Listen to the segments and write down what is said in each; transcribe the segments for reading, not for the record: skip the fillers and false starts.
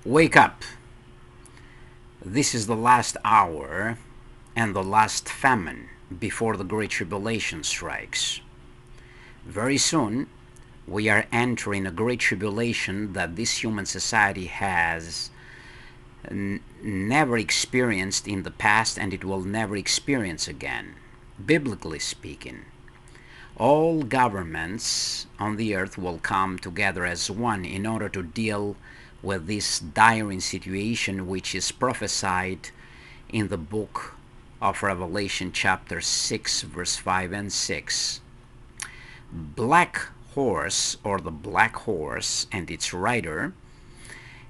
Wake up! This is the last hour and the last famine before the Great Tribulation strikes. Very soon, we are entering a Great Tribulation that this human society has never experienced in the past, and it will never experience again, biblically speaking. All governments on the earth will come together as one in order to deal with this dire situation which is prophesied in the book of Revelation chapter 6 verse 5 and 6. Black horse, or the black horse and its rider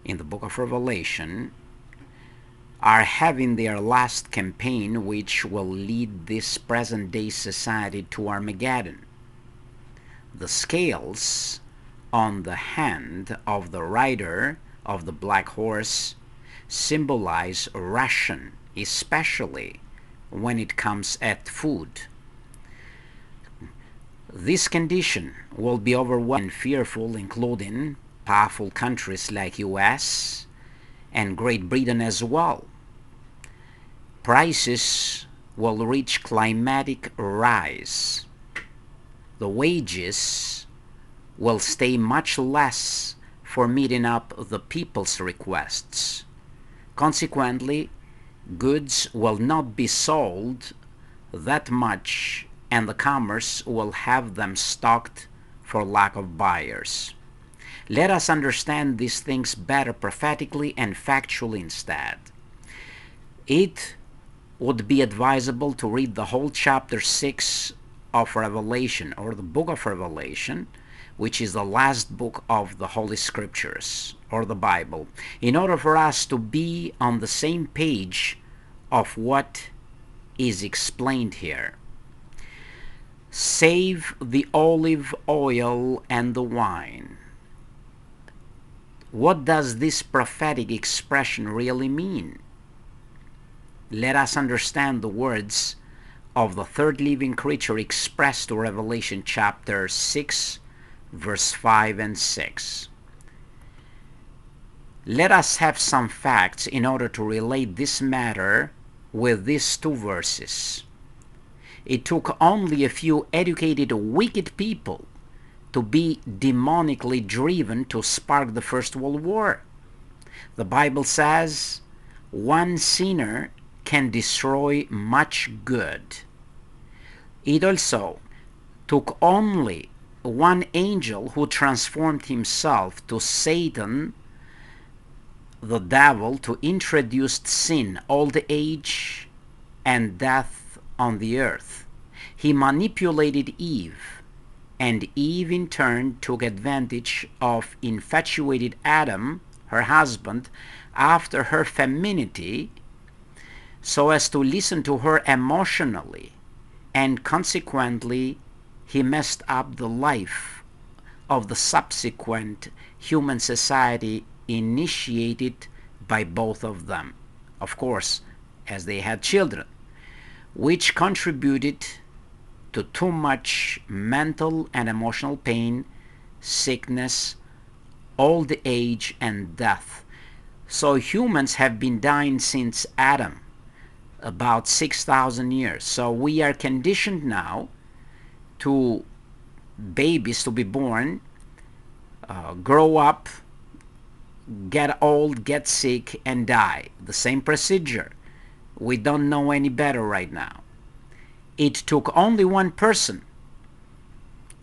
in the book of Revelation, are having their last campaign, which will lead this present day society to Armageddon. The scales on the hand of the rider of the black horse symbolize ration, especially when it comes at food. This condition will be overwhelming and fearful, including powerful countries like US and Great Britain as well. Prices will reach climatic rise. The wages will stay much less for meeting up the people's requests. Consequently, goods will not be sold that much, and the commerce will have them stocked for lack of buyers. Let us understand these things better prophetically and factually instead. It would be advisable to read the whole chapter 6 of Revelation, or the book of Revelation, which is the last book of the Holy Scriptures, or the Bible, in order for us to be on the same page of what is explained here. Save the olive oil and the wine. What does this prophetic expression really mean? Let us understand the words of the third living creature expressed to Revelation chapter 6, verse 5 and 6. Let us have some facts in order to relate this matter with these two verses. It took only a few educated, wicked people to be demonically driven to spark the First World War. The Bible says, one sinner can destroy much good. It also took only one angel who transformed himself to Satan, the devil, to introduce sin, old age, and death on the earth. He manipulated Eve, and Eve in turn took advantage of infatuated Adam, her husband, after her femininity, so as to listen to her emotionally, and consequently he messed up the life of the subsequent human society initiated by both of them, of course, as they had children, which contributed to too much mental and emotional pain, sickness, old age, and death. So humans have been dying since Adam, about 6,000 years. So we are conditioned now to babies to be born, grow up, get old, get sick, and die. The same procedure. We don't know any better right now. It took only one person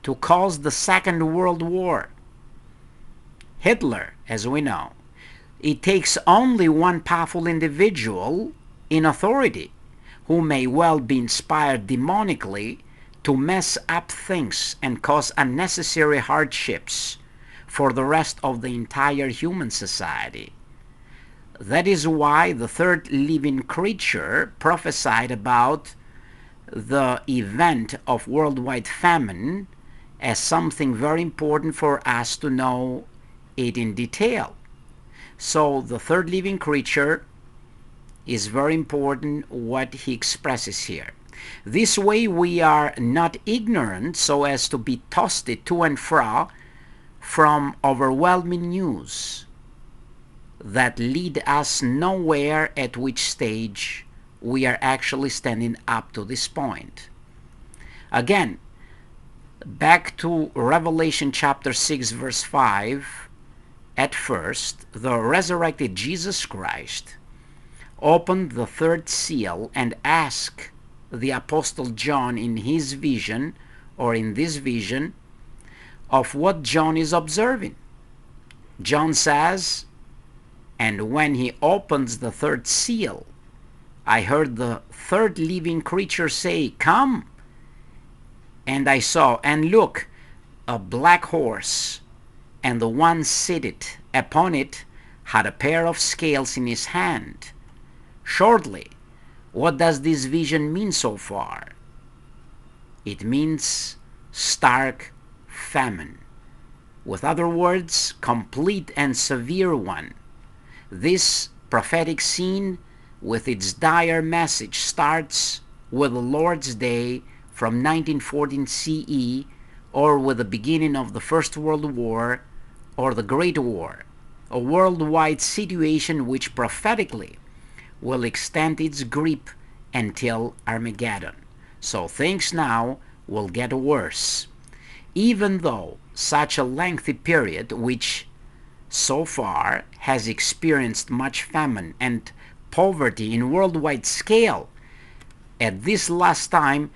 to cause the Second World War. Hitler, as we know. It takes only one powerful individual in authority who may well be inspired demonically to mess up things and cause unnecessary hardships for the rest of the entire human society. That is why the third living creature prophesied about the event of worldwide famine as something very important for us to know it in detail. So the third living creature is very important what he expresses here. This way we are not ignorant so as to be tossed to and fro from overwhelming news. that lead us nowhere, at which stage we are actually standing up to this point. Again, back to Revelation chapter 6 verse 5, at first, the resurrected Jesus Christ opened the third seal and asked the Apostle John in his vision, or in this vision, of what John is observing. John says, "And when he opens the third seal, I heard the third living creature say, 'Come.' And I saw, and look, a black horse, and the one seated upon it had a pair of scales in his hand." Shortly, what does this vision mean so far? It means stark famine. With other words, complete and severe one. This prophetic scene with its dire message starts with the Lord's Day from 1914 CE, or with the beginning of the First World War or the Great War, a worldwide situation which prophetically will extend its grip until Armageddon. So things now will get worse. Even though such a lengthy period, which so far has experienced much famine and poverty in worldwide scale, at this last time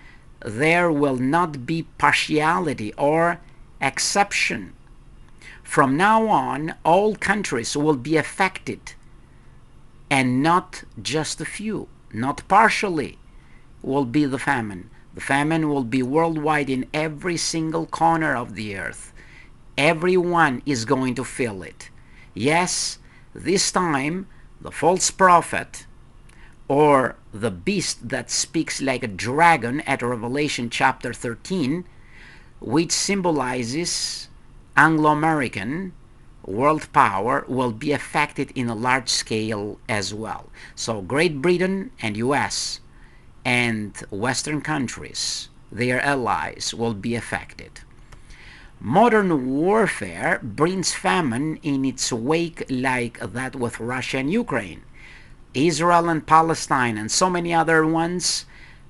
there will not be partiality or exception. From now on, all countries will be affected, and not just a few, not partially will be the famine. The famine will be worldwide in every single corner of the earth. Everyone is going to feel it. Yes, this time the false prophet, or the beast that speaks like a dragon at Revelation chapter 13, which symbolizes Anglo-American world power, will be affected in a large scale as well. So Great Britain and US and Western countries, their allies, will be affected. Modern warfare brings famine in its wake, like that with Russia and Ukraine, Israel and Palestine, and so many other ones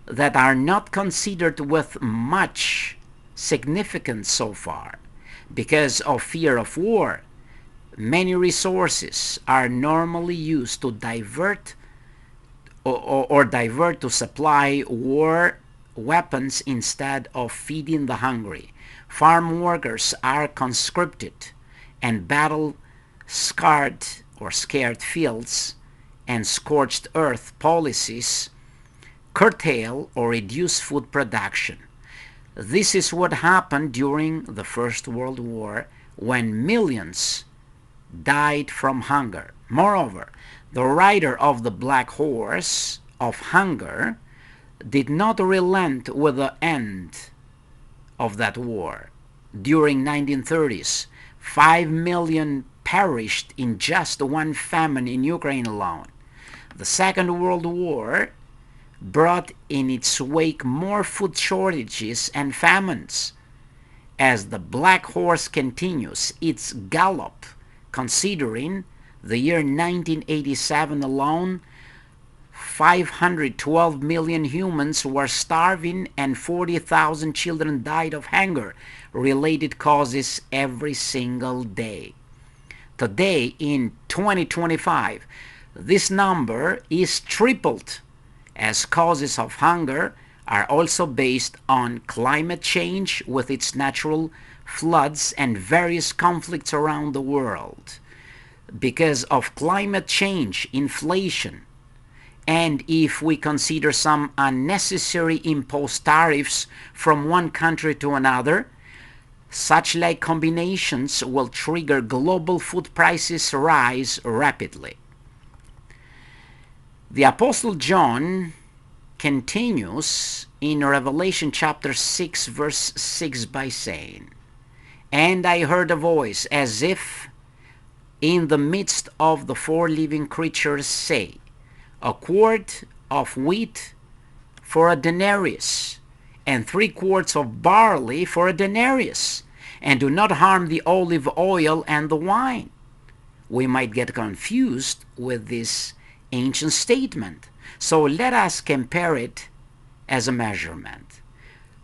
that are not considered with much significance so far. Because of fear of war, many resources are normally used to divert to supply war weapons instead of feeding the hungry. Farm workers are conscripted, and battle scarred or scared fields and scorched earth policies curtail or reduce food production. This is what happened during the First World War, when millions died from hunger. Moreover, the rider of the black horse of hunger did not relent with the end of that war. During 1930s, 5 million perished in just one famine in Ukraine alone. The Second World War brought in its wake more food shortages and famines. As the black horse continues its gallop, considering the year 1987 alone, 512 million humans were starving and 40,000 children died of hunger-related causes every single day. Today, in 2025, this number is tripled, as causes of hunger are also based on climate change with its natural floods and various conflicts around the world. Because of climate change, inflation, and if we consider some unnecessary imposed tariffs from one country to another, such like combinations will trigger global food prices rise rapidly. The Apostle John continues in Revelation chapter 6 verse 6 by saying, "And I heard a voice as if in the midst of the four living creatures say, a quart of wheat for a denarius, and 3 quarts of barley for a denarius, and do not harm the olive oil and the wine, we might get confused with this ancient statement. So let us compare it as a measurement.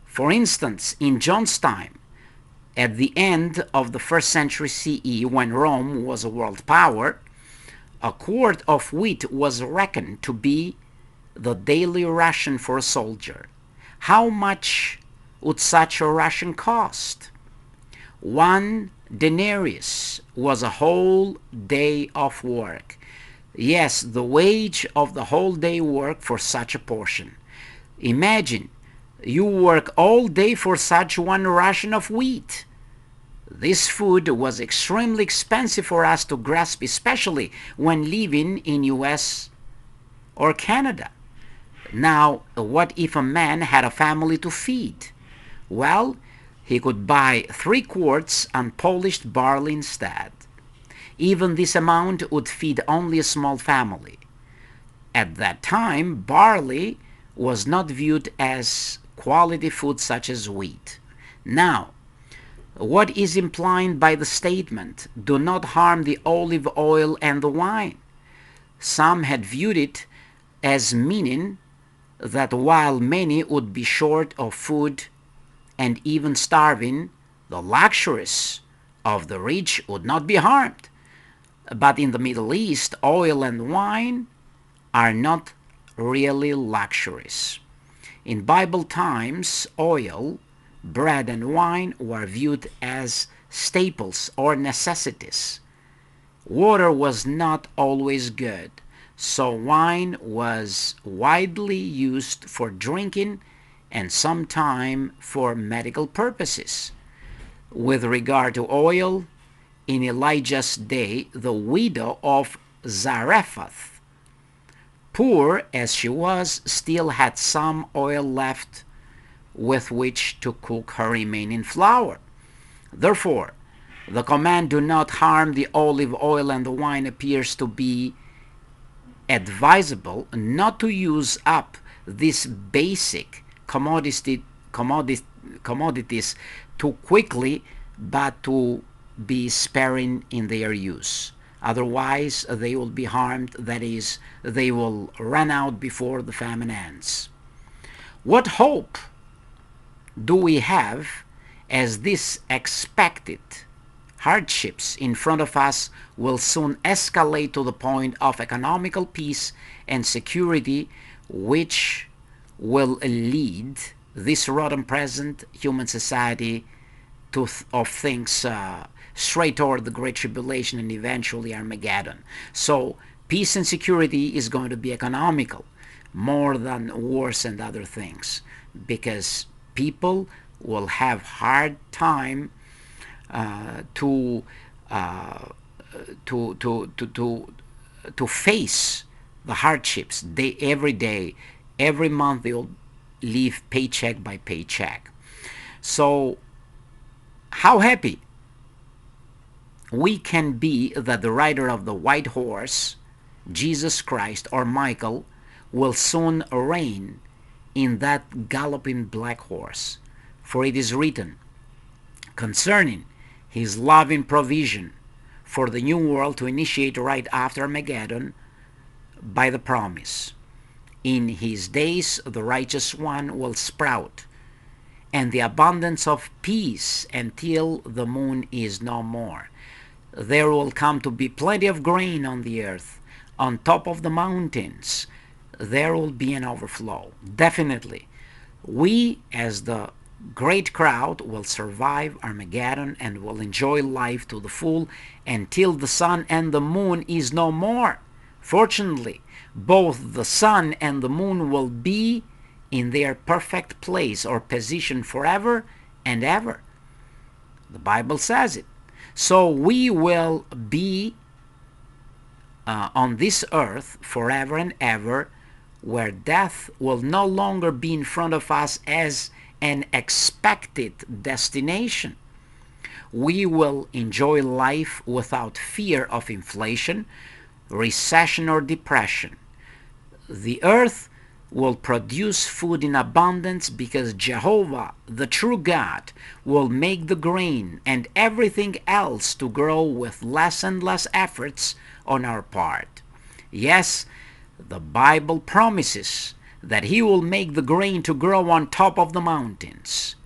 For instance, in John's time, at the end of the 1st century CE, when Rome was a world power, a quart of wheat was reckoned to be the daily ration for a soldier. How much would such a ration cost? 1 denarius was a whole day of work. Yes, the wage of the whole day work for such a portion. Imagine, you work all day for such one ration of wheat. This food was extremely expensive for us to grasp, especially when living in US or Canada. Now, what if a man had a family to feed? Well, he could buy 3 quarts unpolished barley instead. Even this amount would feed only a small family. At that time, barley was not viewed as quality food such as wheat. Now, what is implied by the statement, "Do not harm the olive oil and the wine"? Some had viewed it as meaning that while many would be short of food and even starving, the luxuries of the rich would not be harmed. But in the Middle East, oil and wine are not really luxuries. In Bible times, oil, bread, and wine were viewed as staples or necessities. Water was not always good, so wine was widely used for drinking and sometimes for medical purposes. With regard to oil, in Elijah's day, the widow of Zarephath, poor as she was, still had some oil left with which to cook her remaining flour. Therefore, the command, "Do not harm the olive oil and the wine," appears to be advisable not to use up these basic commodities too quickly, but to be sparing in their use. Otherwise, they will be harmed. That is, they will run out before the famine ends. What hope do we have as these expected hardships in front of us will soon escalate to the point of economical peace and security, which will lead this rotten present human society of things straight toward the Great Tribulation and eventually Armageddon. So peace and security is going to be economical more than wars and other things, because people will have hard time to face the hardships. Every day, every month, they will live paycheck by paycheck. So, how happy we can be that the rider of the white horse, Jesus Christ or Michael, will soon reign in that galloping black horse. For it is written concerning his loving provision for the new world to initiate right after Armageddon by the promise, "In his days the righteous one will sprout, and the abundance of peace until the moon is no more. There will come to be plenty of grain on the earth, on top of the mountains. There will be an overflow." Definitely, we as the great crowd will survive Armageddon and will enjoy life to the full until the sun and the moon is no more. Fortunately, both the sun and the moon will be in their perfect place or position forever and ever. The Bible says it. So we will be on this earth forever and ever, where death will no longer be in front of us as an expected destination. We will enjoy life without fear of inflation, recession, or depression. The earth will produce food in abundance, because Jehovah, the true God, will make the grain and everything else to grow with less and less efforts on our part. Yes, the Bible promises that He will make the grain to grow on top of the mountains.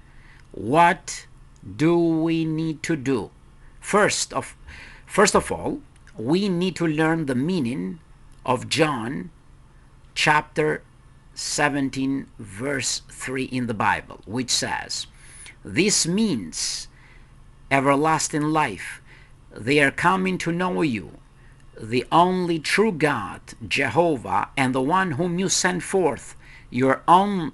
What do we need to do? First of all, we need to learn the meaning of John chapter 17 verse 3 in the Bible, which says, "This means everlasting life. They are coming to know you, the only true God, Jehovah, and the one whom you sent forth, your own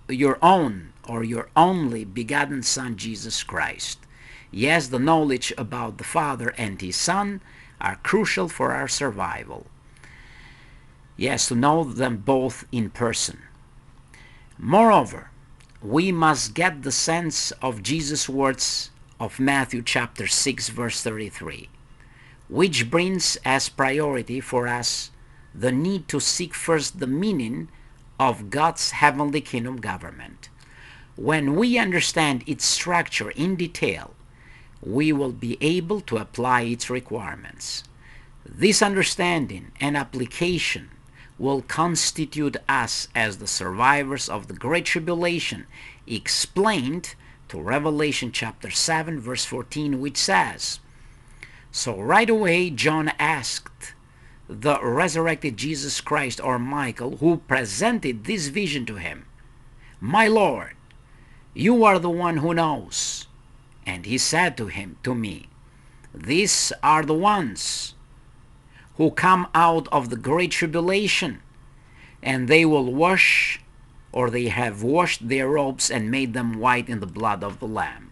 or your only begotten Son, Jesus Christ." Yes, the knowledge about the Father and His Son are crucial for our survival. Yes, to know them both in person. Moreover, we must get the sense of Jesus' words of Matthew chapter 6 verse 33, which brings as priority for us the need to seek first the meaning of God's heavenly kingdom government. When we understand its structure in detail, we will be able to apply its requirements. This understanding and application will constitute us as the survivors of the Great Tribulation, explained to Revelation chapter 7 verse 14, which says, "So right away John asked the resurrected Jesus Christ, or Michael, who presented this vision to him, 'My Lord, you are the one who knows.' And he said to me, 'These are the ones who come out of the great tribulation, and they will wash, or they have washed their robes and made them white in the blood of the Lamb.'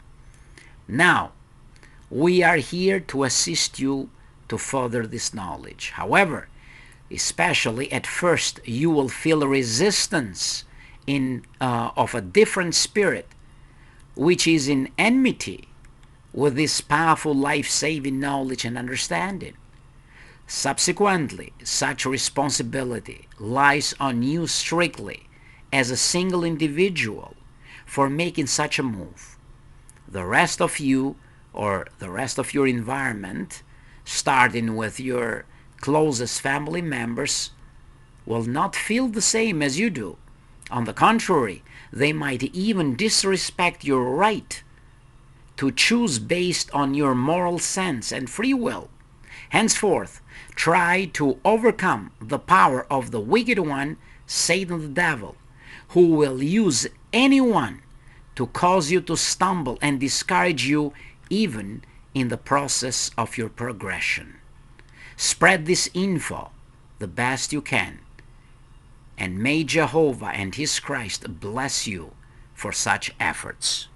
Now, we are here to assist you to further this knowledge. However, especially at first, you will feel resistance of a different spirit, which is in enmity with this powerful life-saving knowledge and understanding. Subsequently, such responsibility lies on you strictly as a single individual for making such a move. The rest of you, or the rest of your environment, starting with your closest family members, will not feel the same as you do. On the contrary, they might even disrespect your right to choose based on your moral sense and free will. Henceforth, try to overcome the power of the wicked one, Satan the devil, who will use anyone to cause you to stumble and discourage you even in the process of your progression. Spread this info the best you can, and may Jehovah and His Christ bless you for such efforts.